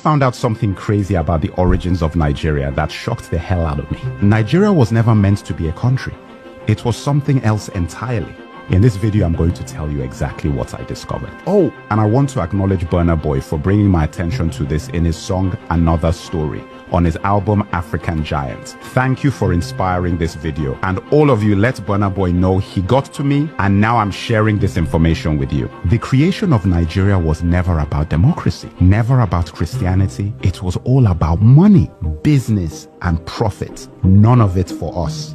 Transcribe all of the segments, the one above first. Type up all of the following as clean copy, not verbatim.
found out something crazy about the origins of Nigeria that shocked the hell out of me. Nigeria was never meant to be a country. It was something else entirely. In this video, I'm going to tell you exactly what I discovered. Oh, and I want to acknowledge Burna Boy for bringing my attention to this in his song Another Story on his album African Giant. Thank you for inspiring this video, and all of you, let Burna Boy know he got to me, and now I'm sharing this information with you. The creation of Nigeria was never about democracy, never about Christianity. It was all about money, business, and profit. None of it for us.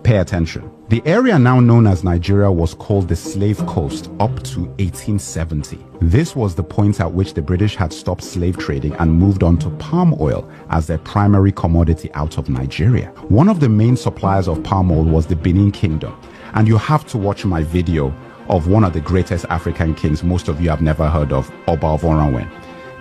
Pay attention. The area now known as Nigeria was called the Slave Coast up to 1870. This was the point at which the British had stopped slave trading and moved on to palm oil as their primary commodity out of Nigeria. One of the main suppliers of palm oil was the Benin Kingdom, and you have to watch my video of one of the greatest African kings most of you have never heard of, Oba of Oranwen.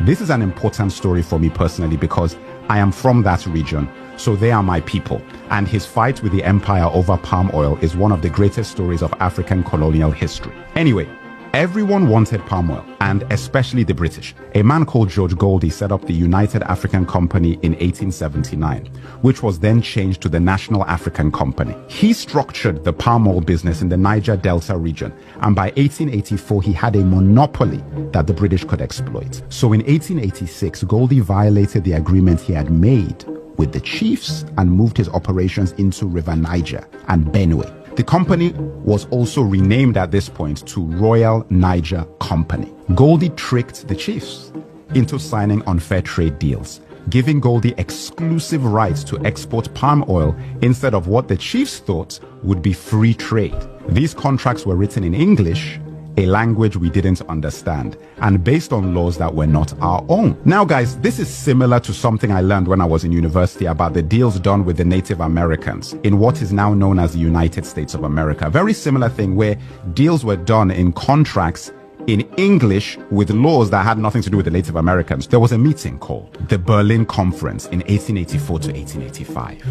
This is an important story for me personally because I am from that region, so they are my people, and his fight with the empire over palm oil is one of the greatest stories of African colonial history. Anyway, everyone wanted palm oil, and especially the British. A man called George Goldie set up the United African Company in 1879, which was then changed to the National African Company. He structured the palm oil business in the Niger Delta region, and by 1884 he had a monopoly that the British could exploit. So in 1886, Goldie violated the agreement he had made with the chiefs and moved his operations into River Niger and Benue. The company was also renamed at this point to Royal Niger Company. Goldie tricked the chiefs into signing unfair trade deals, giving Goldie exclusive rights to export palm oil instead of what the chiefs thought would be free trade. These contracts were written in English, a language we didn't understand, and based on laws that were not our own. Now guys, this is similar to something I learned when I was in university about the deals done with the Native Americans in what is now known as the United States of America. A very similar thing where deals were done in contracts in English with laws that had nothing to do with the Native Americans. There was a meeting called the Berlin Conference in 1884 to 1885,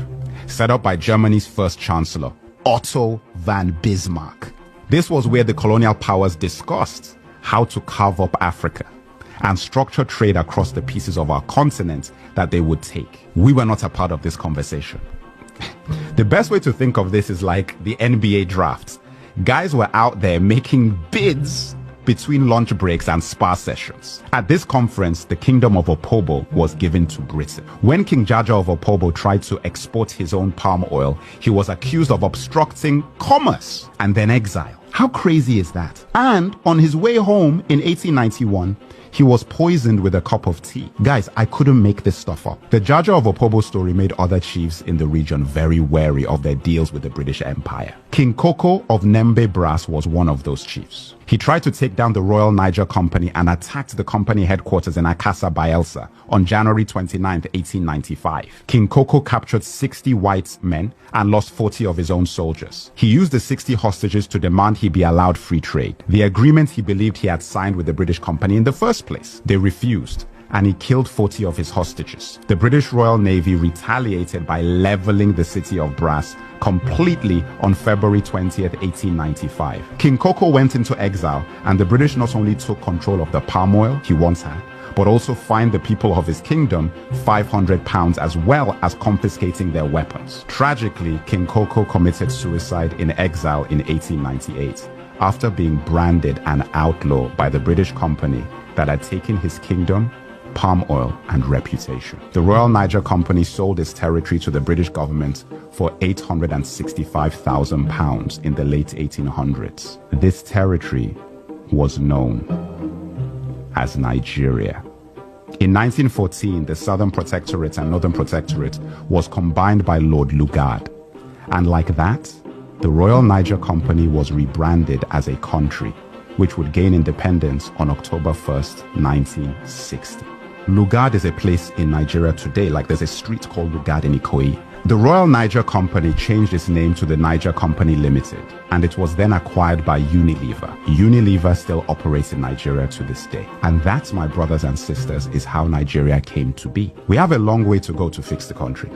set up by Germany's first chancellor, Otto von Bismarck. This was where the colonial powers discussed how to carve up Africa and structure trade across the pieces of our continent that they would take. We were not a part of this conversation. The best way to think of this is like the NBA drafts. Guys were out there making bids between lunch breaks and spa sessions. At this conference, the kingdom of Opobo was given to Britain. When King Jaja of Opobo tried to export his own palm oil, he was accused of obstructing commerce and then exiled. How crazy is that? And on his way home in 1891, he was poisoned with a cup of tea. Guys, I couldn't make this stuff up. The Jaja of Opobo story made other chiefs in the region very wary of their deals with the British Empire. King Koko of Nembe Brass was one of those chiefs. He tried to take down the Royal Niger Company and attacked the company headquarters in Akassa, Bayelsa on January 29, 1895. King Koko captured 60 white men and lost 40 of his own soldiers. He used the 60 hostages to demand he be allowed free trade, the agreement he believed he had signed with the British company in the first place. They refused, and he killed 40 of his hostages. The British Royal Navy retaliated by leveling the city of Brass completely on February 20th, 1895. King Koko went into exile, and the British not only took control of the palm oil he once had, but also fined the people of his kingdom £500 as well as confiscating their weapons. Tragically, King Koko committed suicide in exile in 1898 after being branded an outlaw by the British company that had taken his kingdom, palm oil, and reputation. The Royal Niger Company sold its territory to the British government for £865,000 in the late 1800s. This territory was known as Nigeria. In 1914, the Southern Protectorate and Northern Protectorate was combined by Lord Lugard, and like that, the Royal Niger Company was rebranded as a country, which would gain independence on October 1st, 1960. Lugard is a place in Nigeria today, like there's a street called Lugard in Ikoyi. The Royal Niger Company changed its name to the Niger Company Limited, and it was then acquired by Unilever. Unilever still operates in Nigeria to this day. And that, my brothers and sisters, is how Nigeria came to be. We have a long way to go to fix the country,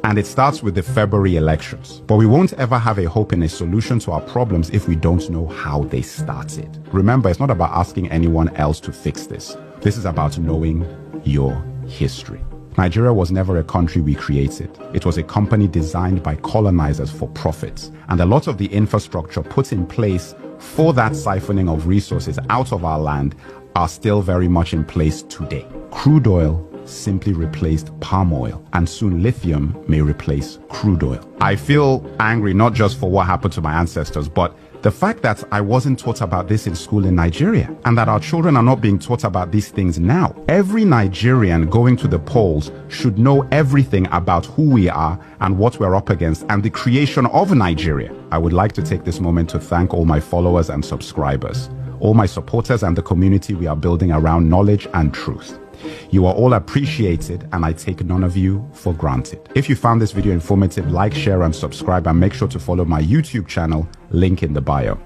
and it starts with the February elections. But we won't ever have a hope in a solution to our problems if we don't know how they started. Remember, it's not about asking anyone else to fix this. This is about knowing your history. Nigeria was never a country we created. It was a company designed by colonizers for profits. And a lot of the infrastructure put in place for that siphoning of resources out of our land are still very much in place today. Crude oil simply replaced palm oil, and soon lithium may replace crude oil. I feel angry not just for what happened to my ancestors, but the fact that I wasn't taught about this in school in Nigeria, and that our children are not being taught about these things now. Every Nigerian going to the polls should know everything about who we are and what we're up against and the creation of Nigeria. I would like to take this moment to thank all my followers and subscribers, all my supporters and the community we are building around knowledge and truth. You are all appreciated, and I take none of you for granted. If you found this video informative, like, share, and subscribe, and make sure to follow my YouTube channel, link in the bio.